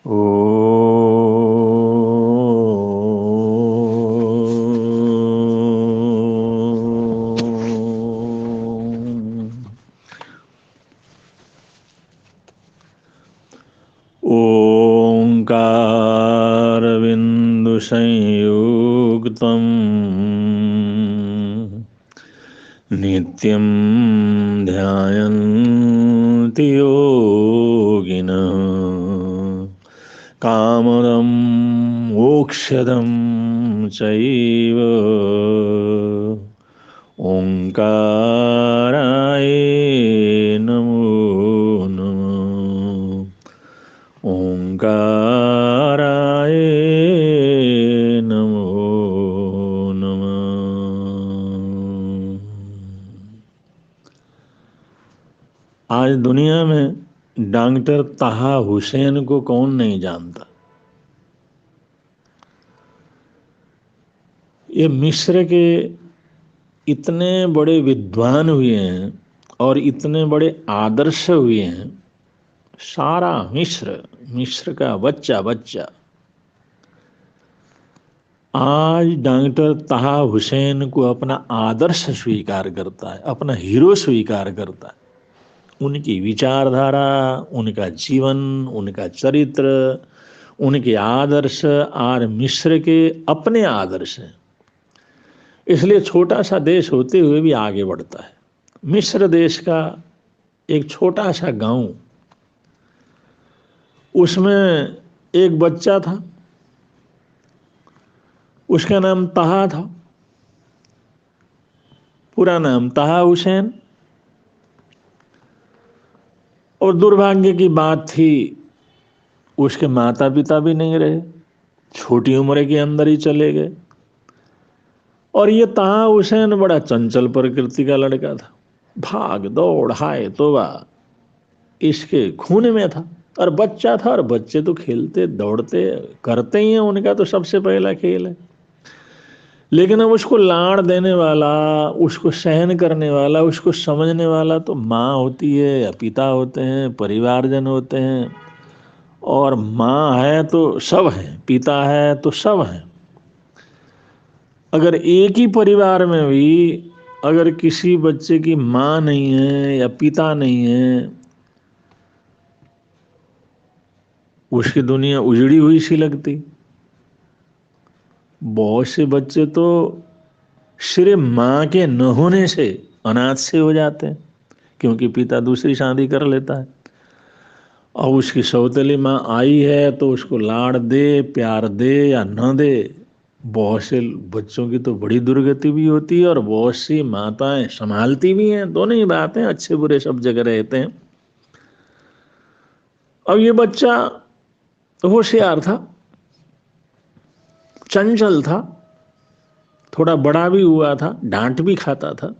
ओ ओंकारबिंदु संयुक्तम् नित्यं ध्यायन्ति योगिनः कामदं मोक्षदं चैव ओंकाराय नमो नमः। ओंकाराय नमो नमः। आज दुनिया में डॉक्टर ताहा हुसैन को कौन नहीं जानता। ये मिस्र के इतने बड़े विद्वान हुए हैं और इतने बड़े आदर्श हुए हैं। सारा मिस्र, मिस्र का बच्चा बच्चा आज डॉक्टर ताहा हुसैन को अपना आदर्श स्वीकार करता है, अपना हीरो स्वीकार करता है। उनकी विचारधारा, उनका जीवन, उनका चरित्र, उनके आदर्श और मिस्र के अपने आदर्श हैं। इसलिए छोटा सा देश होते हुए भी आगे बढ़ता है। मिस्र देश का एक छोटा सा गांव, उसमें एक बच्चा था, उसका नाम ताहा था। पूरा नाम ताहा हुसैन। और दुर्भाग्य की बात थी, उसके माता पिता भी नहीं रहे, छोटी उम्र के अंदर ही चले गए। और ये ताहा हुसैन बड़ा चंचल प्रकृति का लड़का था। भाग दौड़ हाय तौबा इसके खून में था। और बच्चा था, और बच्चे तो खेलते दौड़ते करते ही हैं, उनका तो सबसे पहला खेल है। लेकिन अब उसको लाड़ देने वाला, उसको सहन करने वाला, उसको समझने वाला तो माँ होती है या पिता होते हैं, परिवारजन होते हैं। और माँ है तो सब है, पिता है तो सब है। अगर एक ही परिवार में भी अगर किसी बच्चे की माँ नहीं है या पिता नहीं है, उसकी दुनिया उजड़ी हुई सी लगती। बहुत से बच्चे तो सिर्फ माँ के न होने से अनाथ से हो जाते हैं, क्योंकि पिता दूसरी शादी कर लेता है। और उसकी सौतेली माँ आई है तो उसको लाड़ दे, प्यार दे या न दे। बहुत से बच्चों की तो बड़ी दुर्गति भी होती है, और बहुत सी माताएं संभालती भी हैं। दोनों ही बातें, अच्छे बुरे सब जगह रहते हैं। अब ये बच्चा होशियार था, चंचल था, थोड़ा बड़ा भी हुआ था, डांट भी खाता था।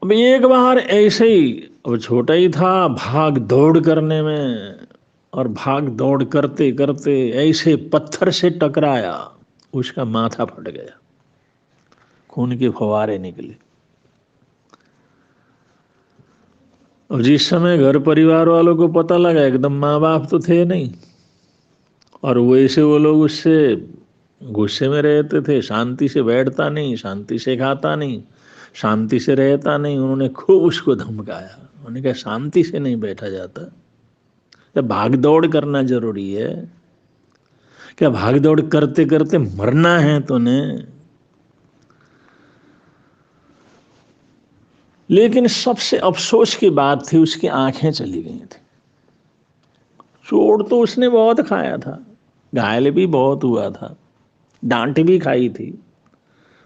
अब एक बार ऐसे ही, अब छोटा ही था, भाग दौड़ करने में, और भाग दौड़ करते करते ऐसे पत्थर से टकराया, उसका माथा फट गया, खून के फवारे निकले। और जिस समय घर परिवार वालों को पता लगा, एकदम माँ बाप तो थे नहीं, और वैसे वो लोग उससे गुस्से में रहते थे। शांति से बैठता नहीं, शांति से खाता नहीं, शांति से रहता नहीं। उन्होंने खूब उसको धमकाया। उन्होंने कहा शांति से नहीं बैठा जाता, क्या भाग दौड़ करना जरूरी है? क्या भाग दौड़ करते करते मरना है तूने? लेकिन सबसे अफसोस की बात थी, उसकी आंखें चली गई थी। चोट तो उसने बहुत खाया था, घायल भी बहुत हुआ था, डांट भी खाई थी,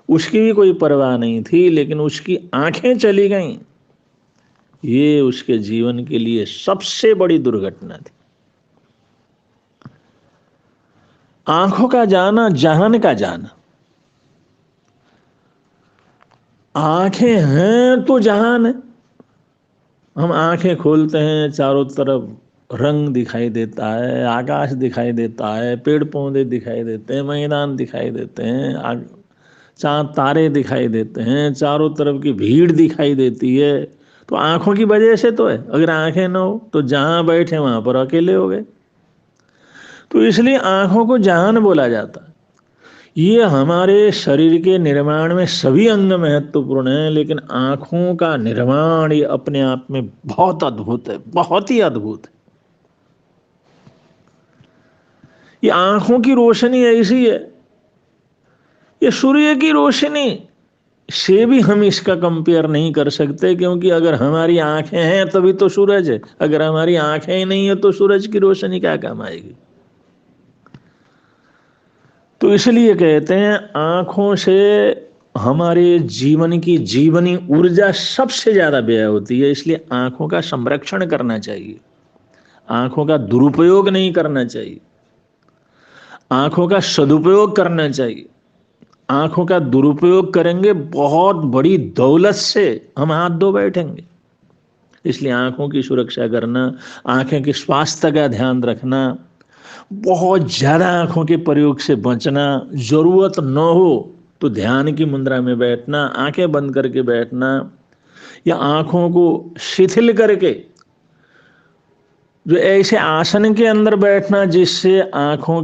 उसकी भी कोई परवाह नहीं थी। लेकिन उसकी आंखें चली गईं, ये उसके जीवन के लिए सबसे बड़ी दुर्घटना थी। आंखों का जाना, जहान का जाना। आंखें हैं तो जहान है। हम आंखें खोलते हैं, चारों तरफ रंग दिखाई देता है, आकाश दिखाई देता है, पेड़ पौधे दिखाई देते हैं, मैदान दिखाई देते हैं, चांद तारे दिखाई देते हैं, चारों तरफ की भीड़ दिखाई देती है। तो आंखों की वजह से तो है, अगर आंखें ना हो तो जहां बैठे वहां पर अकेले हो गए। तो इसलिए आंखों को जान बोला जाता है। ये हमारे शरीर के निर्माण में सभी अंग महत्वपूर्ण हैं, लेकिन आंखों का निर्माण ये अपने आप में बहुत अद्भुत है, बहुत ही अद्भुत है। ये आंखों की रोशनी ऐसी है, ये सूर्य की रोशनी से भी हम इसका कंपेयर नहीं कर सकते, क्योंकि अगर हमारी आंखें हैं तभी तो सूरज है, अगर हमारी आंखें ही नहीं है तो सूरज की रोशनी क्या काम आएगी। तो इसलिए कहते हैं आंखों से हमारे जीवन की जीवनी ऊर्जा सबसे ज्यादा व्यय होती है, इसलिए आंखों का संरक्षण करना चाहिए, आंखों का दुरुपयोग नहीं करना चाहिए, आंखों का सदुपयोग करना चाहिए। आंखों का दुरुपयोग करेंगे बहुत बड़ी दौलत से हम हाथ धो बैठेंगे। इसलिए आंखों की सुरक्षा करना, आंखें के स्वास्थ्य का ध्यान रखना, बहुत ज्यादा आंखों के प्रयोग से बचना, जरूरत न हो तो ध्यान की मुद्रा में बैठना, आंखें बंद करके बैठना, या आंखों को शिथिल करके जो ऐसे आसन के अंदर बैठना जिससे आंखों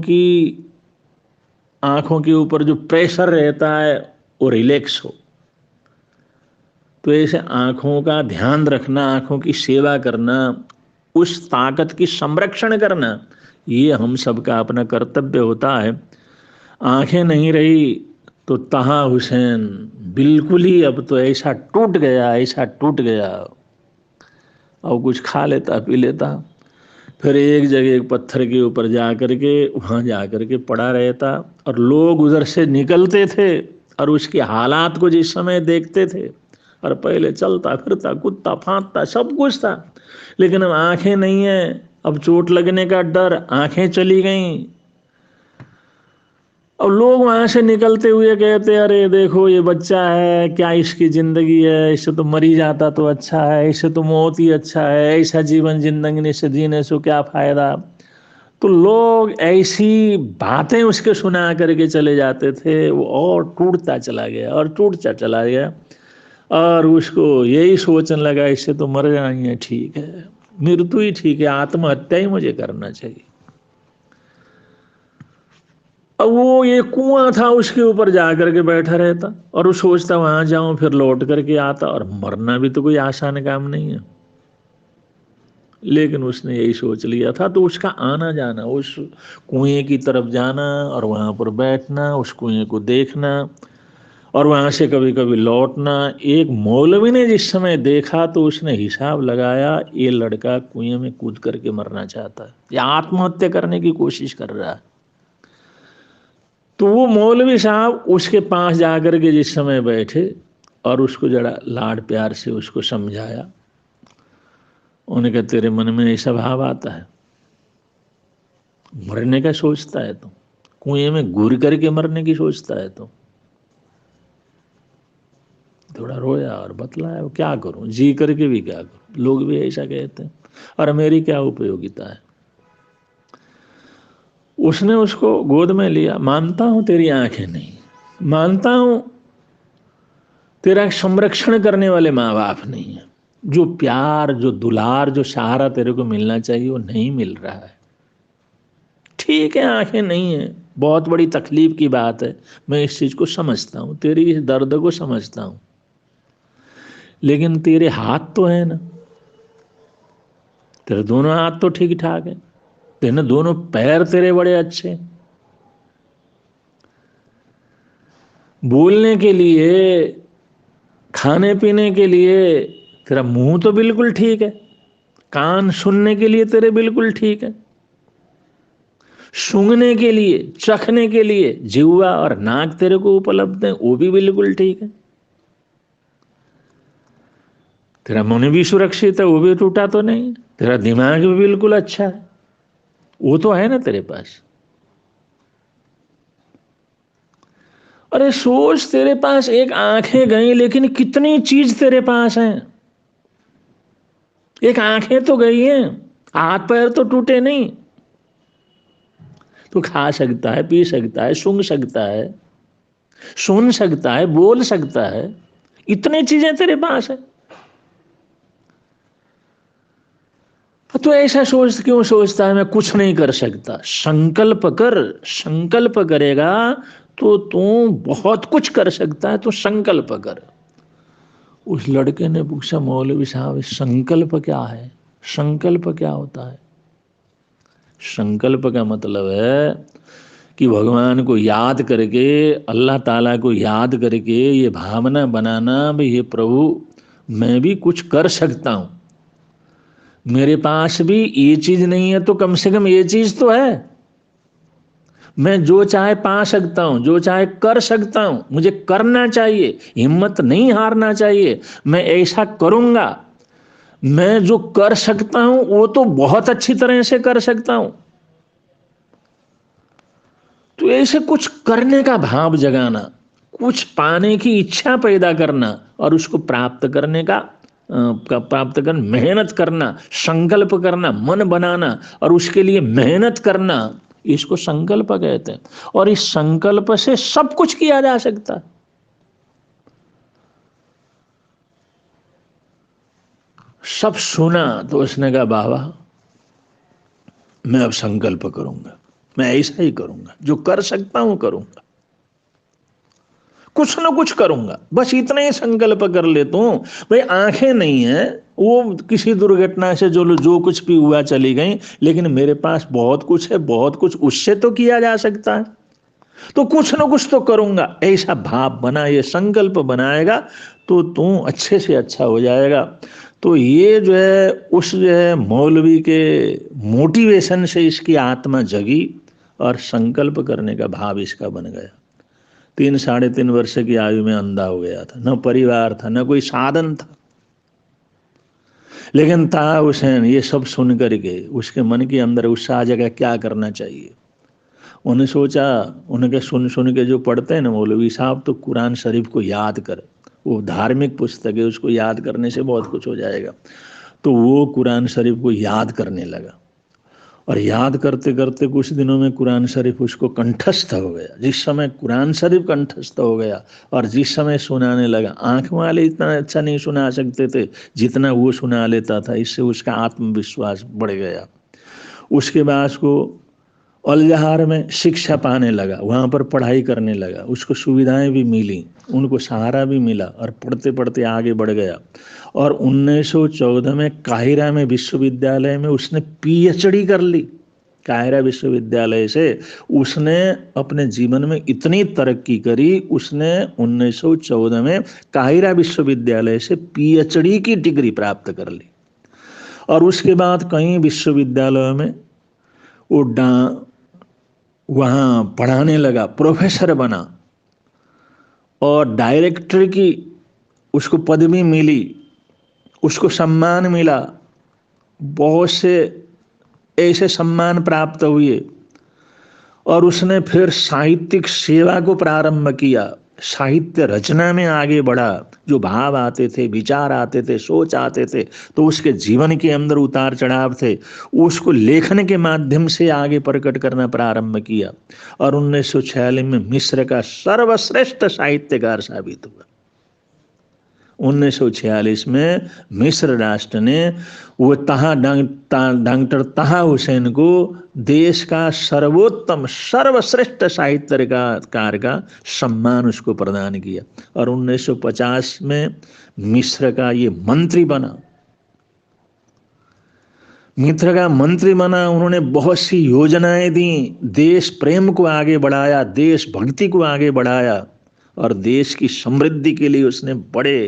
के ऊपर जो प्रेशर रहता है वो रिलैक्स हो। तो ऐसे आंखों का ध्यान रखना, आंखों की सेवा करना, उस ताकत की संरक्षण करना, ये हम सबका अपना कर्तव्य होता है। आंखें नहीं रही तो तहा हुसैन बिल्कुल ही अब तो ऐसा टूट गया, ऐसा टूट गया। और कुछ खा लेता पी लेता, फिर एक जगह एक पत्थर के ऊपर जा करके वहां जा करके पड़ा रहता, और लोग उधर से निकलते थे और उसके हालात को जिस समय देखते थे, और पहले चलता फिरता कुत्ता फांदता सब कुछ था, लेकिन अब आंखें नहीं है, अब चोट लगने का डर, आंखें चली गईं। अब लोग वहां से निकलते हुए कहते अरे देखो ये बच्चा है, क्या इसकी जिंदगी है, इससे तो मरी जाता तो अच्छा है, इससे तो मौत ही अच्छा है, ऐसा जीवन जिंदगी से जीने से क्या फायदा। तो लोग ऐसी बातें उसके सुना करके चले जाते थे, वो और टूटता चला गया और टूटता चला गया, और उसको यही सोचने लगा इससे तो मर जाना ही है, ठीक है, मृत्यु ही ठीक है, आत्महत्या ही मुझे करना चाहिए। अब वो ये कुआं था उसके ऊपर जा करके बैठा रहता, और वो सोचता वहां जाऊं फिर लौट करके आता, और मरना भी तो कोई आसान काम नहीं है। लेकिन उसने यही सोच लिया था, तो उसका आना जाना, उस कुएं की तरफ जाना और वहां पर बैठना, उस कुएं को देखना और वहां से कभी कभी लौटना। एक मौलवी ने जिस समय देखा तो उसने हिसाब लगाया, ये लड़का कुएं में कूद करके मरना चाहता है या आत्महत्या करने की कोशिश कर रहा है। तो वो मौलवी साहब उसके पास जाकर के जिस समय बैठे और उसको जरा लाड प्यार से उसको समझाया, उन्हें कहा तेरे मन में ऐसा भाव आता है, मरने का सोचता है तो, कुएं में घूर करके मरने की सोचता है तो। थोड़ा रोया और बतलाया क्या करूं, जी करके भी क्या करूं, लोग भी ऐसा कहते हैं, और मेरी क्या उपयोगिता है। उसने उसको गोद में लिया, मानता हूं तेरी आंखें नहीं, मानता हूं तेरा संरक्षण करने वाले माँ बाप नहीं है, जो प्यार जो दुलार जो सहारा तेरे को मिलना चाहिए वो नहीं मिल रहा है। ठीक है आंखें नहीं है, बहुत बड़ी तकलीफ की बात है, मैं इस चीज को समझता हूँ, तेरी इस दर्द को समझता हूँ, लेकिन तेरे हाथ तो है ना, तेरे दोनों हाथ तो ठीक ठाक है, तेरे दोनों पैर तेरे बड़े अच्छे हैं, बोलने के लिए खाने पीने के लिए तेरा मुंह तो बिल्कुल ठीक है, कान सुनने के लिए तेरे बिल्कुल ठीक है, सूंघने के लिए चखने के लिए जिह्वा और नाक तेरे को उपलब्ध है, वो भी बिल्कुल ठीक है, तेरा मन भी सुरक्षित है, वो भी टूटा तो नहीं, तेरा दिमाग भी बिल्कुल अच्छा है, वो तो है ना तेरे पास। अरे सोच, तेरे पास एक आंखें गई लेकिन कितनी चीज तेरे पास है। एक आंखें तो गई हैं, हाथ पैर तो टूटे नहीं, तो खा सकता है, पी सकता है, सूंघ सकता है, सुन सकता है, बोल सकता है, इतनी चीजें तेरे पास है। तो ऐसा क्यों सोचता है मैं कुछ नहीं कर सकता? संकल्प कर, संकल्प करेगा तो तू बहुत कुछ कर सकता है, तो संकल्प कर। उस लड़के ने पूछा, मौलवी साहब संकल्प क्या है? संकल्प क्या होता है? संकल्प का मतलब है कि भगवान को याद करके, अल्लाह ताला को याद करके ये भावना बनाना भाई ये प्रभु मैं भी कुछ कर सकता हूँ, मेरे पास भी ये चीज नहीं है तो कम से कम ये चीज तो है, मैं जो चाहे पा सकता हूं, जो चाहे कर सकता हूं, मुझे करना चाहिए, हिम्मत नहीं हारना चाहिए, मैं ऐसा करूंगा, मैं जो कर सकता हूं वो तो बहुत अच्छी तरह से कर सकता हूं। तो ऐसे कुछ करने का भाव जगाना, कुछ पाने की इच्छा पैदा करना और उसको प्राप्त करने का प्राप्त कर मेहनत करना, संकल्प करना, मन बनाना और उसके लिए मेहनत करना, इसको संकल्प कहते हैं। और इस संकल्प से सब कुछ किया जा सकता है। सब सुना तो उसने कहा बाबा मैं अब संकल्प करूंगा, मैं ऐसा ही करूंगा, जो कर सकता हूं करूंगा, कुछ ना कुछ करूंगा, बस इतना ही संकल्प कर लेता हूं। भाई आंखें नहीं है, वो किसी दुर्घटना से जो कुछ भी हुआ चली गई, लेकिन मेरे पास बहुत कुछ है, बहुत कुछ उससे तो किया जा सकता है, तो कुछ ना कुछ तो करूंगा, ऐसा भाव बना, ये संकल्प बनाएगा तो तू अच्छे से अच्छा हो जाएगा। तो ये जो है उस जो है मौलवी के मोटिवेशन से इसकी आत्मा जगी और संकल्प करने का भाव इसका बन गया। 3-3.5 वर्ष की आयु में अंधा हो गया था, न परिवार था, न कोई साधन था, लेकिन ताहा हुसैन ये सब सुन करके उसके मन के अंदर उत्साह जगह क्या करना चाहिए। उन्हें सोचा, उनके सुन सुन के जो पढ़ते हैं ना मौलवी साहब, तो कुरान शरीफ को याद कर, वो धार्मिक पुस्तक है, उसको याद करने से बहुत कुछ हो जाएगा। तो वो कुरान शरीफ को याद करने लगा और याद करते करते कुछ दिनों में कुरान शरीफ उसको कंठस्थ हो गया। जिस समय कुरान शरीफ कंठस्थ हो गया और जिस समय सुनाने लगा, आंख वाले इतना अच्छा नहीं सुना सकते थे जितना वो सुना लेता था, इससे उसका आत्मविश्वास बढ़ गया। उसके बाद उसको अल-जहार में शिक्षा पाने लगा, वहाँ पर पढ़ाई करने लगा, उसको सुविधाएं भी मिली, उनको सहारा भी मिला और पढ़ते पढ़ते आगे बढ़ गया। और 1914 में काहिरा में विश्वविद्यालय में उसने पीएचडी कर ली। काहिरा विश्वविद्यालय से उसने अपने जीवन में इतनी तरक्की करी, उसने 1914 में काहिरा विश्वविद्यालय से पीएचडी की डिग्री प्राप्त कर ली। और उसके बाद कई विश्वविद्यालयों में वो वहाँ पढ़ाने लगा, प्रोफेसर बना और डायरेक्टर की उसको पदवी मिली, उसको सम्मान मिला, बहुत से ऐसे सम्मान प्राप्त हुए। और उसने फिर साहित्यिक सेवा को प्रारंभ किया, साहित्य रचना में आगे बढ़ा, जो भाव आते थे, विचार आते थे, सोच आते थे, तो उसके जीवन के अंदर उतार चढ़ाव थे, उसको लेखन के माध्यम से आगे प्रकट करना प्रारंभ किया और 1946 में मिस्र का सर्वश्रेष्ठ साहित्यकार साबित हुआ। 1946 में मिस्र राष्ट्र ने वो डॉक्टर ताहा हुसैन को देश का सर्वोत्तम सर्वश्रेष्ठ साहित्यकार का सम्मान उसको प्रदान किया और 1950 में मिस्र का ये मंत्री बना। मिस्र का मंत्री बना, उन्होंने बहुत सी योजनाएं दी, देश प्रेम को आगे बढ़ाया, देश भक्ति को आगे बढ़ाया और देश की समृद्धि के लिए उसने बड़े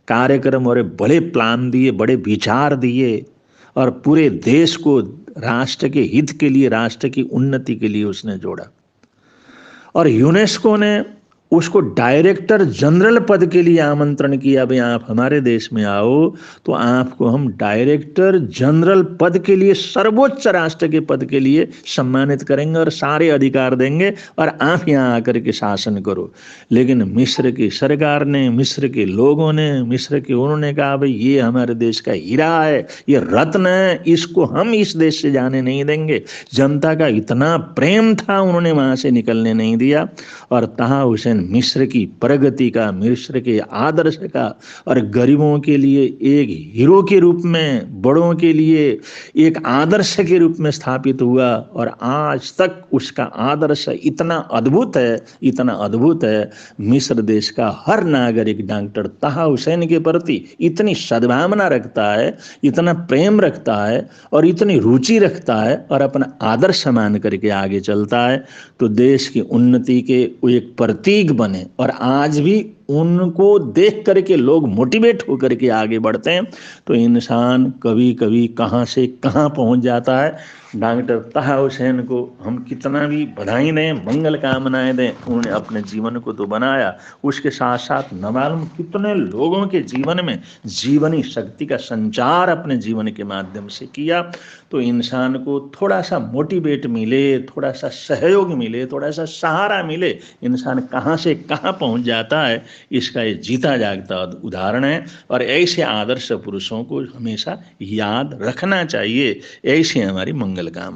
कार्यक्रम और बड़े प्लान दिए, बड़े विचार दिए और पूरे देश को राष्ट्र के हित के लिए, राष्ट्र की उन्नति के लिए उसने जोड़ा। और यूनेस्को ने उसको डायरेक्टर जनरल पद के लिए आमंत्रण किया, भाई आप हमारे देश में आओ तो आपको हम डायरेक्टर जनरल पद के लिए, सर्वोच्च राष्ट्र के पद के लिए सम्मानित करेंगे और सारे अधिकार देंगे और आप यहाँ आकर के शासन करो। लेकिन मिस्र की सरकार ने, मिस्र के लोगों ने, उन्होंने कहा भाई ये हमारे देश का हीरा है, ये रत्न है, इसको हम इस देश से जाने नहीं देंगे। जनता का इतना प्रेम था, उन्होंने वहां से निकलने नहीं दिया और ताहा हुसैन मिस्र की प्रगति का, मिस्र के आदर्श का, और गरीबों के लिए एक हीरो के रूप में, बड़ों के लिए एक आदर्श के रूप में स्थापित हुआ। और आज तक उसका आदर्श इतना अद्भुत है, इतना अद्भुत है, मिस्र देश का हर नागरिक डॉक्टर ताहा हुसैन के प्रति इतनी सद्भावना रखता है, इतना प्रेम रखता है और इतनी रुचि रखता है और अपना आदर्श मान करके आगे चलता है, तो देश की उन्नति के वो एक प्रतीक बने। और आज भी उनको देख करके लोग मोटिवेट होकर के आगे बढ़ते हैं, तो इंसान कभी कभी कहाँ से कहाँ पहुँच जाता है। डॉक्टर ताहा हुसैन को हम कितना भी बधाई दें, मंगल कामनाएं दें, उन्होंने अपने जीवन को तो बनाया, उसके साथ साथ न मालूम कितने लोगों के जीवन में जीवनी शक्ति का संचार अपने जीवन के माध्यम से किया। तो इंसान को थोड़ा सा मोटिवेट मिले, थोड़ा सा सहयोग मिले, थोड़ा सा सहारा मिले, इंसान कहाँ से कहाँ पहुँच जाता है, इसका ये जीता जागता उदाहरण है। और ऐसे आदर्श पुरुषों को हमेशा याद रखना चाहिए। ऐसी हमारी मंगल कामना।